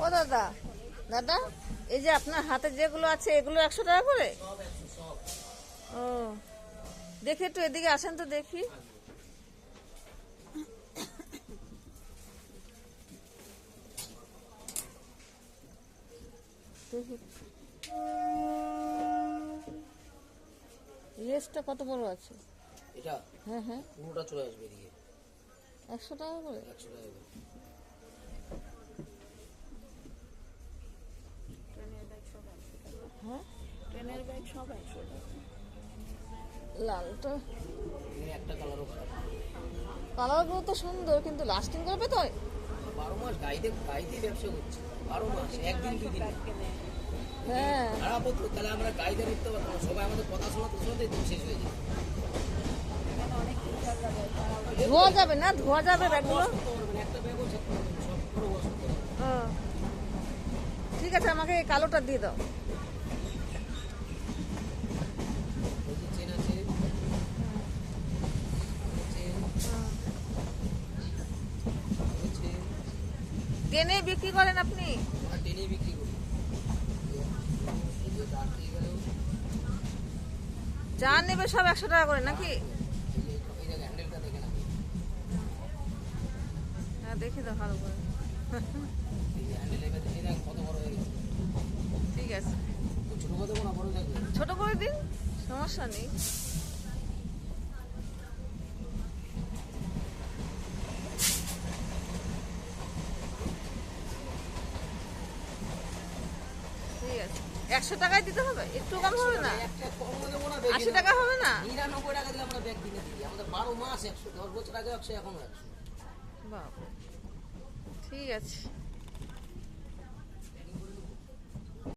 ও দাদা, দাদা এই যে আপনার হাতে যেগুলো আছে এগুলো 100 টাকা করে? ও, দেখি একটু এদিকে আসেন তো দেখি। লেসটা কত বড় আছে? এটা হ্যাঁ হ্যাঁ, পুরোটা চলে আসবে এদিকে। 100 টাকা করে? 100 টাকা করে। হ্যাঁ, ট্রেনের ব্যাগ সব 100 টাকা। লালটা এখানে একটা কালারও খারাপ না। কালারগুলো তো সুন্দর, কিন্তু লাস্টিং করবে তো? 12 মাস গাইতেই ব্যবসা করছে। 12 মাস, একদিন দুই দিন হ্যাঁ, খারাপ হতো তাহলে আমরা গাইতে নিতে পারতাম না। সবাই আমাদের কথা শোনাতে শোনাতে দিন শেষ হয়ে যেত। এখানে অনেক টিচার লাগে, তারা ধোয়া যাবে না? ধোয়া যাবে ব্যাগগুলো? করতে পারবেন, একটা ব্যাগও চেক করবেন, সব পুরো ওয়াশ করতে পারবেন। ও, ঠিক আছে, আমাকে এই কালোটা দিয়ে দাও। এই যে চেন আছে, চেন, চেন, টেনে বিক্রি করেন আপনি? আমরা টেনেই বিক্রি করি। এই যে ডাক দিয়ে গেলেও যা নেবে সব 100 টাকা করে নাকি? এই যে হ্যান্ডেলটা দেখেন আপনি। হ্যাঁ, দেখি দাও ভালো করে। এই যে হ্যান্ডেল এবার এই দেখেন কত বড় হয়ে গেছে। ঠিক আছে, তো ছোট করে দেবো না বড় থাকবে? ছোট করে দিন, সমস্যা নেই। ঠিক আছে, 100 টাকায় দিতে হবে? একটু কম হবে না? একটা কমও দেবো না, 80 টাকা হবে না? 99 টাকা দিলে আমরা ব্যাগ কিনে দিই। আমাদের 12 মাস 100, 10 বছর আগে 100, এখন 100। বাবা, ঠিক আছে।